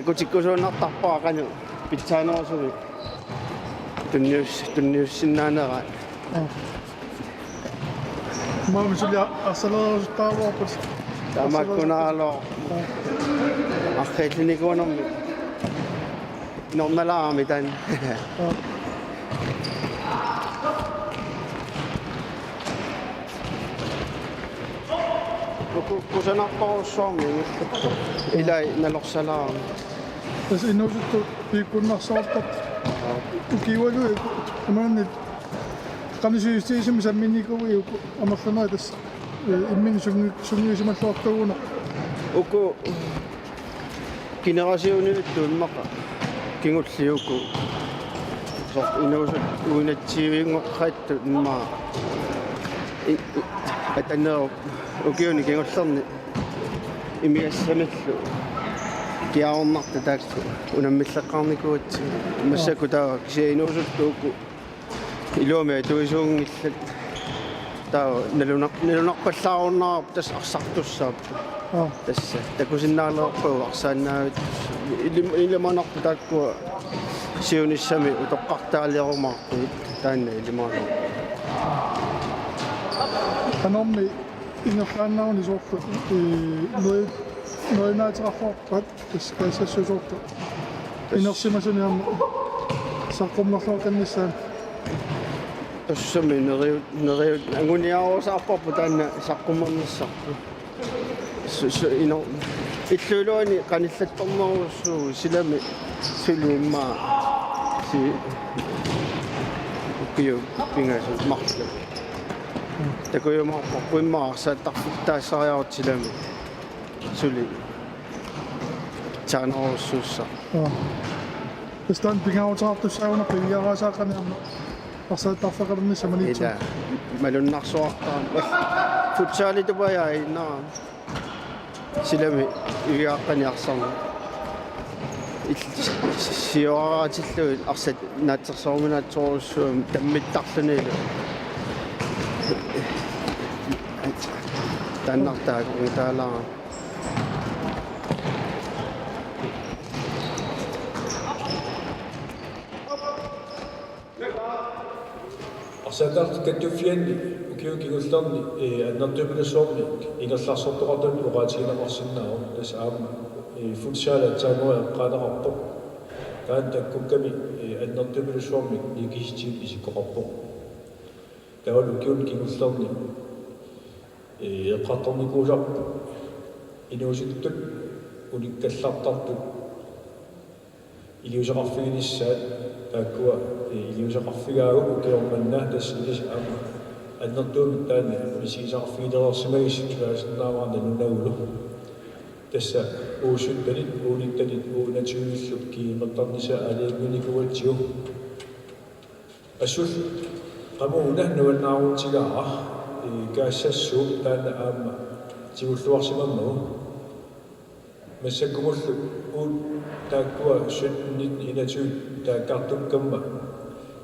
Aku cikgu nak tapa kan bicara so dunia sinana kan. Mau sudah asal tahu apa? Tamak kuna lo. Akhir ni kau nom malam itan. Kau sana kau som ni. Ilai nalok salam. Terus ini tu ikut nak saltat. Ukiwa tu, kemana? Kan si macam mini kau itu, amat kena terus ini sungai macam saltat tu nak. Uku generasi ini tu mak kingut si uku. So ini cium kat ma. Atau ukiwa ni kingut sam ni. Ini semet tu. Kia on mak tak tu, una misalkan ni kot, masa ku tahu, saya ini usul tu ku, ilo me tu isung tahu, nelunak pasau na, tas aksak tu sab, tas aku sinala ko aksana, ini mana ku tak ku, siu ni sami untuk kakta liau mak tu, tan ini mana. Kanom ni инерлааннарни соорта ноинаатеқарфоорпат кассассусоорта инерсимасуниарма саққуммарлуақанниссаа тассами нериут агуниаруусаарпарпу таанна саққуммерниссарпу ино иллуулуани каниллатторнеруссуу силами сулуиммаа си укиу пингасу марлу такуйумаарпа пуиммаарсааттарфуттаассариарутсилами сули чаанеруссуусса Están pingautsaartus sauna pingaarasaaqaniarma арсааттарфеқалерни саманитсу ида малуннарсуартаан футсаалитупаяа иннаа силами ивиааққаниарсарна сиораатиллуит арсат наатсерсоорминаатсооруссуум таммиттарлунилу таннартаак таалаа Arsaataartu kattufianni ukiukigullerni annartumilussuorni ingerlarssortoqartuni uqaatiginaqarsinnaaru tas aamma futsaala tsaanua qaanaqarpo taan takkukkami annartumilussuorni nikisitiit isikkoqarpo taawal ukiunikigullerni eqqartornikuusarpu inuusittut unikkallartartut iliuseqarfiginissaat taakkuwa iliuseqarfigaagu ukiormannaa tassillis aama аннертуумик таани мисигисарфигилерсимагиссуаасиннааваарна нунагулу тасса уусутталит уулитталит уунатиуиллут киимертарниса алиимминикуатсиу ассул qamuna nuannaaruutigaara kaassassuup taana aamma tigulluarsimammu массаккумуллу уут тааккуа суннит инатуут тааккартуккамма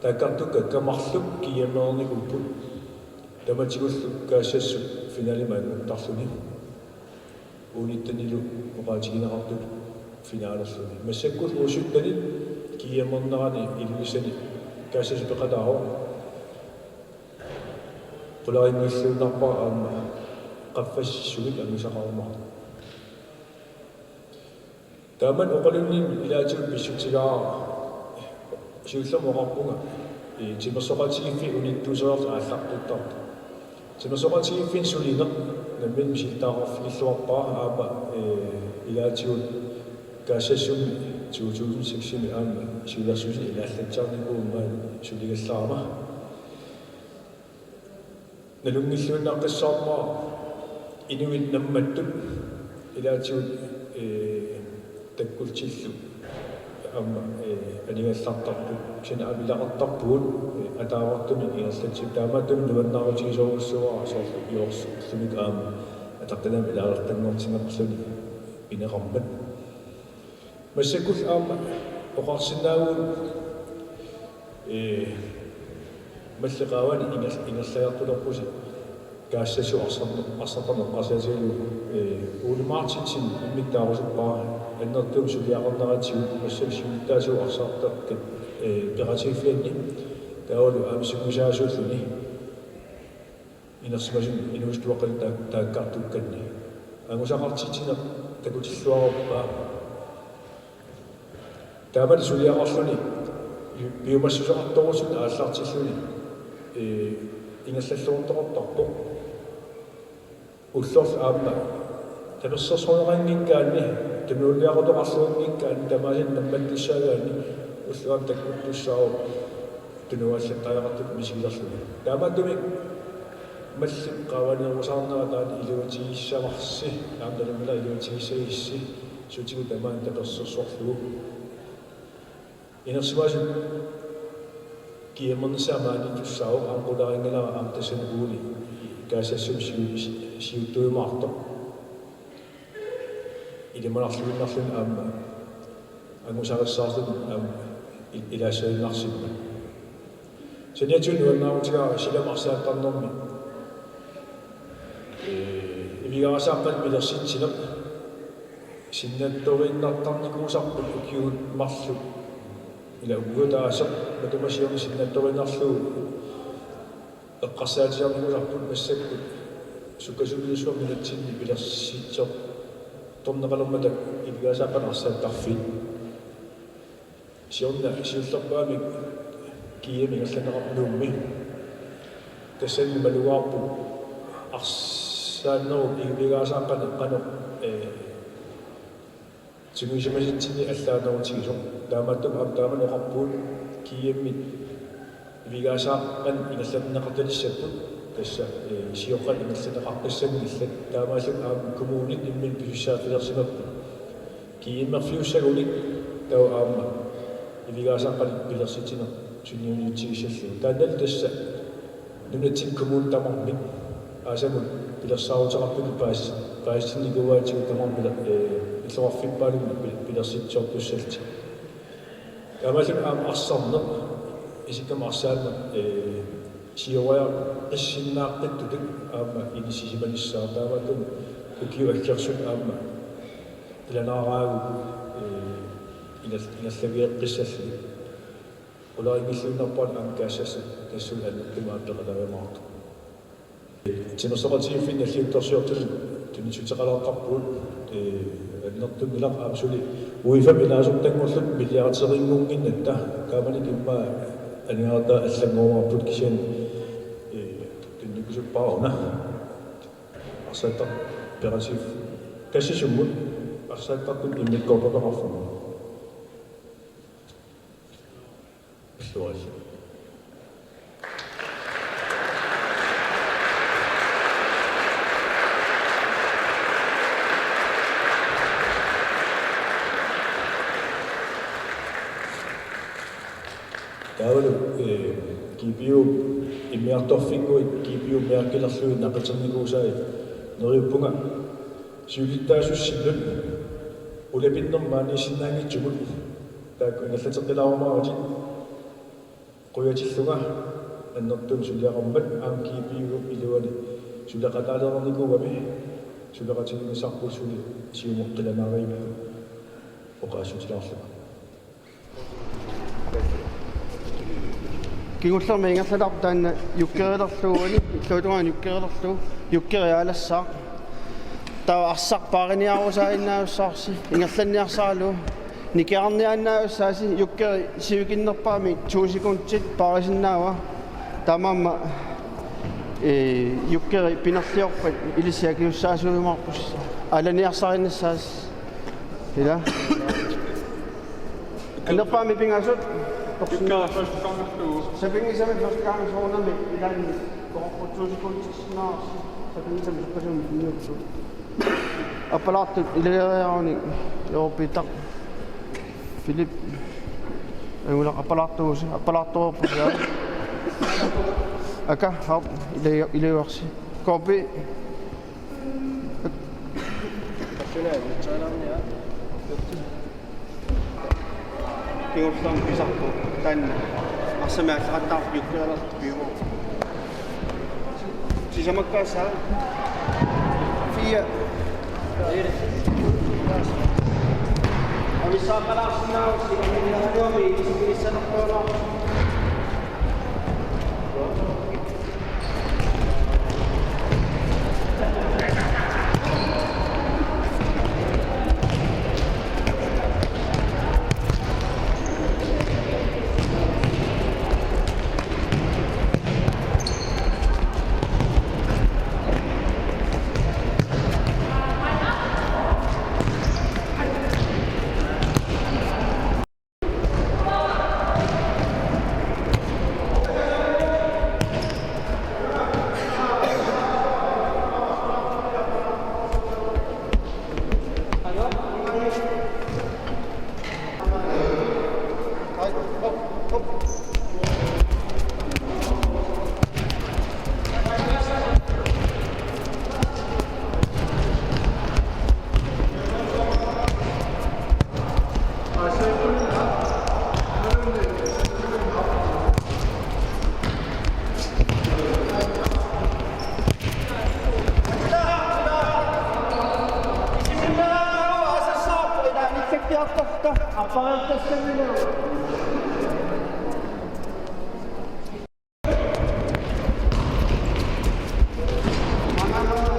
тааккартукка камарлук киямеерникуппут таматигуллу каассассу финалимаангу тарлуни униттанилу оqaатигинеқартут финаалерлуни массаккул уусуттани киямернерани илуисани каассасу пеқатааро qularinguilluunarpa aamma qaffассугит амисақармаа Taman oqalunnin ilaatun pissutigaa siullermoqarpunga timersoqatigiffi unittuuseerta aallartuttarta timersoqatigiffin sulineq nammin misiltaaqarfigilluarpaa aama ilaatigut kaassassuми 2006 aama siulersusi ilaallatsaarnikuummaan suligallaarma nalungilluunnaqqissaarmaa inuit nammattut ilaatigut таккултиллу амма анигаллартарпут сина абилақартарпуут атаавартуни иерлатсип таамааттуни нуаннаарутигисооруссуаа соорлу иорсуллуник аама атартанам илаалертангортингерлуни инеқармат массакул аама оқарсинаагуут маллеқаавани ингерлаяртулерпуси каассасу арсартарнеққасаатигу уулимаартитсин иммиттаарусуппаа аннертум сулиақарнаратигут массаксиуттаасу арсаартаркат ператигфианни таавалу аамсукусаасууллуни инерсимасун инуустуақал тааккартукканни ангусақартитсина такутиллуаруппаа таамал сулиақарлуни биомассусақарторусун ааллартиллуни ингаллаллуунтоқартарпо уллорл аама таперсерсоонераангиккаанни тумиуллиақутоқарлуангиккаани тамаасин намматтуссаагаани уллуам таккуттуссаау тунуаллаттаақартут мисигилерлуни таамааттуми малли қаваниерусаарнера таани илуутигиссамарси аамдалумила илуутигиссагисси сутигу тамаан таперсерсорлугу инерсимаасу киемернисаамаани туссаау аамқуларингилара аамтасанугууни каассассум сиуттуимаарто илиманарлуиннарлун аама ангусариссаарлун аама илаасаиннарсимма саниатун уаннаарутигаа силамарсааттарнэрми ивигарасааппат милерситсинеқ синнатторииннартарникуусарпут укиут марлу ila uutaasaq matumasiorni sinnattorinarluu eqqarsaatiarnigularput massakkut сукасулисуамилатсинни пилерсиитсоо торнеқалэрмата ивигаасааққанарсааттарфи сиорна сиуллерпаами киеми галланеқарнуумми тассанни малуаарпу арсааннеру ивигаасааққана қано тимисимаситсини аллаанерутигисо таамааттум тааманеқарпуут киемми ивигаасааққан игалланеқарталиссаппут тасса сиоққан игалланеқартассангиллат таамааллу аам коммуунит иммин писаатилерсимаппу киеммерфиуссагуник тау аама ивигаасааққан пилерситина сунниунитигисаллу таанал тасса нунатсин коммуун тамармик аасамут пилерсаарутеқарпуни паассинникуаатигу тамармила иллуарфиппаалуни пилерситсоортуссалти таамааллу аама арсарнеқ исиккама арсаанна сиояа иссиннааққиттутик аама инисисималиссаа таамаатум укиуаккерсут аама иланаараагу иналлагиэққиссалли улаингиллуунарпаат амкаассасса тассун аллуккимааттеқалавамаарту тинерсоқатигиффин аллиутторсиортул тунисутеқалааққарпуут аннертум илақ аамсули уифам илаасортангорлут миллиартерингунгиннатта каамани кимма аниарта аллагоомарпут кисиан тунникусуппаарна арсааттар оператив кассисуммут арсааттартут иммиккоорпақарфума Слушай. Таавал кипиу иммиарторфингуи кипиу меаркилерлуи напатерникуусаи нериуппунга сиулиттаасуссиллут улапиннермаани синнаангитсугут таак ингаллатеққилаарумаарати қуятиллуга аннертум сулиақармат аам кипиугу илуани сулеқатаалерникугами сулеқатигинисарпу сули сиумоққиламаариимму оқаасутилаарлуга кигуллерми ингерлалар таанна юккерилерлууани иллуутугаан юккерилерлуу юккериаалассаа таа арсарпаариниарусаиннаавссаарси ингерланниарсаалу никиарниааннаавссааси юккери сивикиннерпаами 2 секундтит парисиннаава тамамма юккери пинерлиорпат илисиакиуссаасуимаарпус аланиарсариннассаас ила аннерпаами пингаасут Юккера første gang efter uge. Så fik I sammen første gang, så under med et andet går på 2 sekunder til snart, så fik I sammen så personen med 4 minutter. Og på latte, I lærer jo bitter. Philip, jeg vil have på latte også, og på latte over på jer. Okay, hop, I lærer også. Kopi. Kiustan pisakko tänne. Asemaksi antaa juttuja piiru. Siis makkaassa. Fia. Ami saa pelastaa, siinä on Suomi, missä on tuolla. Mana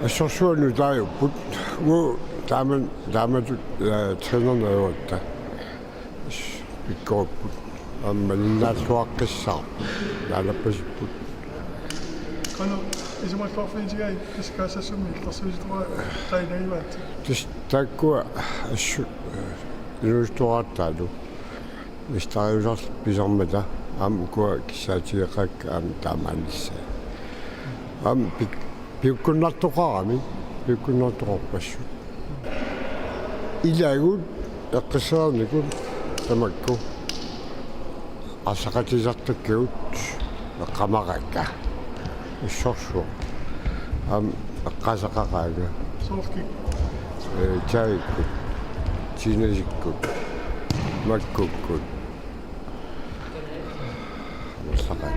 Asorsuanu taajuput uu taamatut trainerneruatta pikkorupput ammalinnaatluaqqissaa naalappasipput Kano isimalluarfiintigai kiskaasassumi illersuisituqa qainaivaat tis takkua assu inustuartaalu istariusarl pisarmata kua kissaatigeqaakka taamaanissa piukkunnartoqarami piukkunnartoqorpassu ilagut eqqissernikun tamakku asaqatisartakkiut qamaraqqa issorsuo eqqasaqaqaaga soorki taikku tinasikkut makkukkut saqat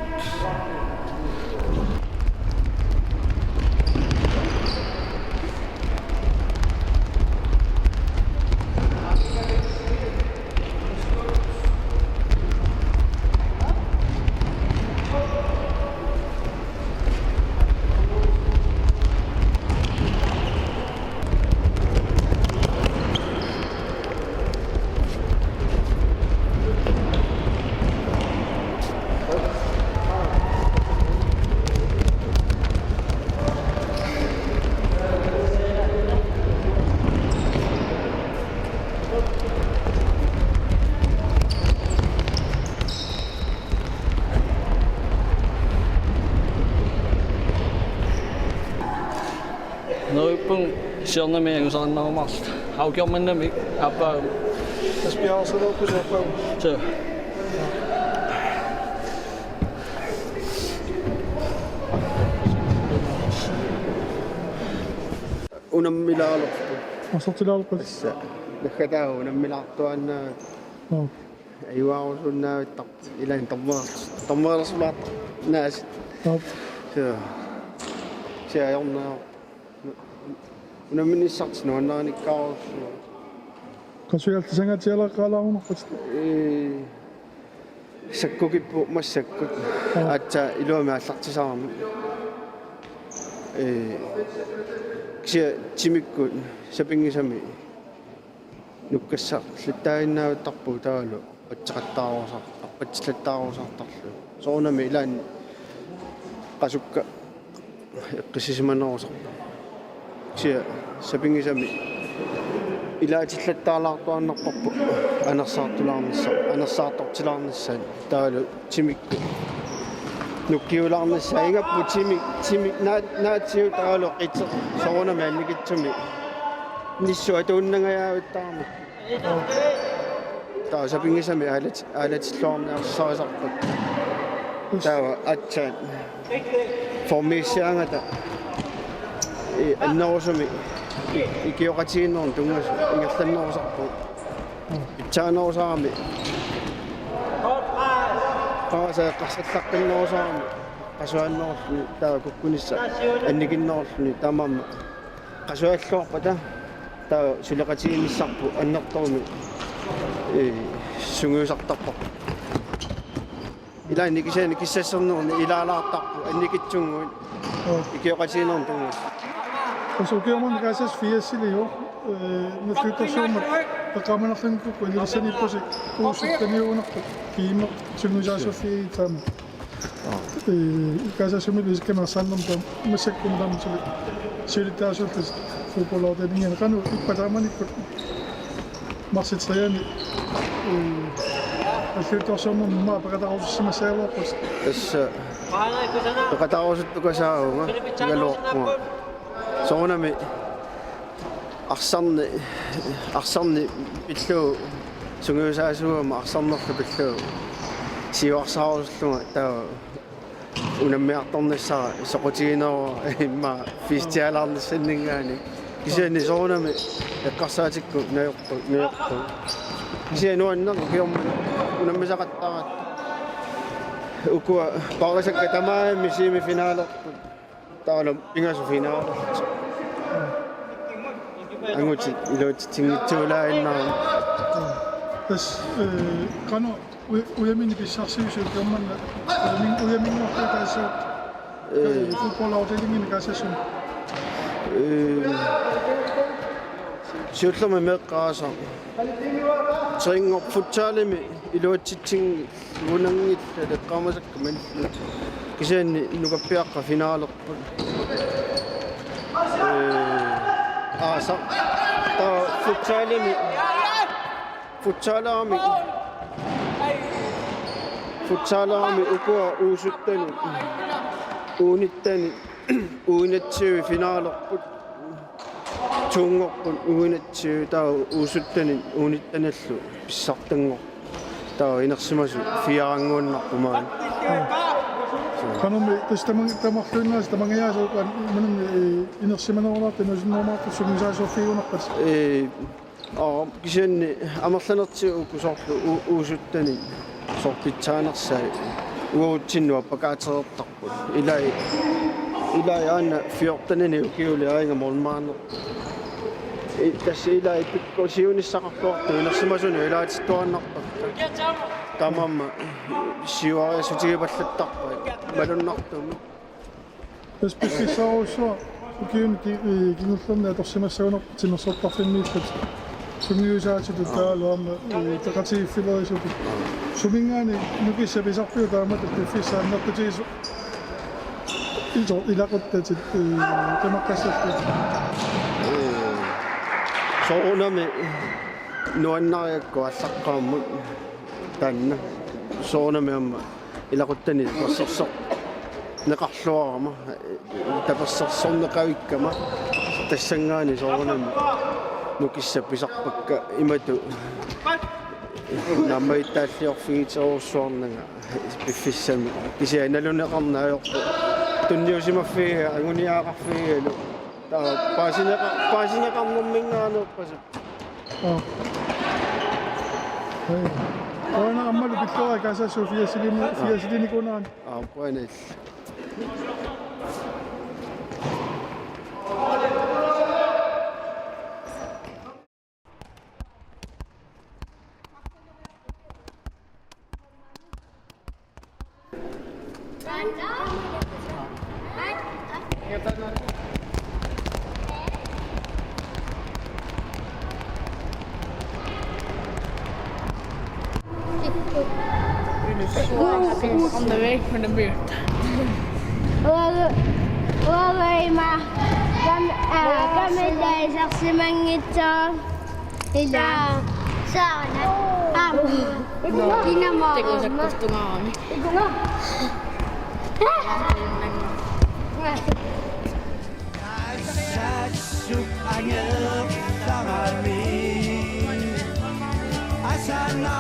Noipung siornamiang saannarumarsta aukiormannamik appaa taspiaarsalerpusaapau so unammilaarlorpu assortilaalqas assa nakkataa unammilaartuanna ayuaarusunnaavittar ilan tormeersumaat naas so siajornaa unamminissartinuannaanikkaarussua qasuialtisangatialaqaalaarunarpat sakkukippu massakkut atsa iluami allartisaarmi kisia timikkut sapingisami nukkassaq littaaginnaavittarpu taalu atseqattaaruusartarlu soornami ilaan qasukka eqqisisimaneruusarpa kisia sapingisami ilaatillattaalaartuannarparpu anersaartortilaarnissaan taalu timikku nukkiulaarnissa ingappu timik naatsiu taalu qitse soornami annikitsumi nissu atuunnangajaavittaarmi taa sapingisami aalatsilluarniarsarisarput taawa atsaat formiissiaangata annerusumi ikioqatiginnerun tungasu ingerlannerusarpu itsaanerusarami qaasaqarsallaqqinnerusarami qasuannerusni taa kukkunissa annikinnerusni tamamma qasualluarpa taa suleqatiginnissarpu annertorumi sunguusartarpa ilaani kisani kissassernerni ilaalaartarpu annikitsunguit ikioqatiginnerun tungasu Usukiaman kasas fiasili jo natlutarsuumat taqamanarlunukku ilirsanippusi uussuttaniuunarput kiima sungusaasuffi taama kasasumil iskamersaannam taam massakkum taamsuli siulitaasuultas fotbollortanigian qanu ippataamanikkut marsitriani alluttarsuumam maa paqataruussimassaaloorpus assa paqataruusuttukasaaunga galuorpunga soornami arserni pilluu sunguusaasuuma arsernerlu pilluu siuarsaaruslunga taa unammiartornissara soqutiginerua imma fistialaarnissanningaani kisiani soornami eqqarsaatikku nayortu kisianuannerlu kiorma unammisaqattaraat ukua parisakka tamaami semifinaalertu taala pingasu finaalertu anguti iluti tingitsuulaainnaa tas qanu uyamini pissarsiusuut kammanna uyaminnuartakaassaat fotbollortanigian kaasasum Siullama meqqaasa. Tringor futsalimi iluatsitsin unangilla leqqamasakka mallu. Kisaanni nukappiaqqa finaalerput. Aasa. Ta futsalami ukua uusuttani uunittani uinatsivi finaalerput. Tungorput uinatsivi taa uusuttani uunittanallu pissartangor. Taa inersimasu fiaranguannarpumaan. Kanumi tamarluinnaas tamangayaasuukaan manum inersimanorlaarta nusinnormaartu sumisaasuuffiunerpas. Kisaanni amerlanertiuku sorlu uusuttani sorpitsaanersai uutsinnuа pakaaterertarput ilai aina 14 ukiuli ainga molmaanner tässä ilai pikku siunissaqarluartu inersimasunu ilaatittuannartarta tamamma siuariasutigiballattarpa malunnartumu Spesifisaruussua ukiuni kingullorna torsimassauner timersortarfimmiipput sumiusaatitut taaluarma taqatigiffileriisupi sumingaani nukissapisarpiu taamata piffissaannertutigisu ilaquttatit tamaqqassartu soorunami nuannariakku allaqqaammut tanna soorunami amma ilaquttani passersoq neqarluarama tapassersorneqavikkama tassangaani soorunami nukissapisarpakka imatu nammaitaalliorfigiteruussuarnaga piffissami kisianaluneqarnaajorpu tunniusimaffiga anguniaaqarfigalu taa paasineqarnerminngaaneerpasuk Oina ammalu pittoa kaasassu fiasilini kunaan. Puenes. On the way from the beer. Uarima kamilaisersimangitsaa ila saana kinama Tekosekkustunaami. Suk anyep tangan mi asana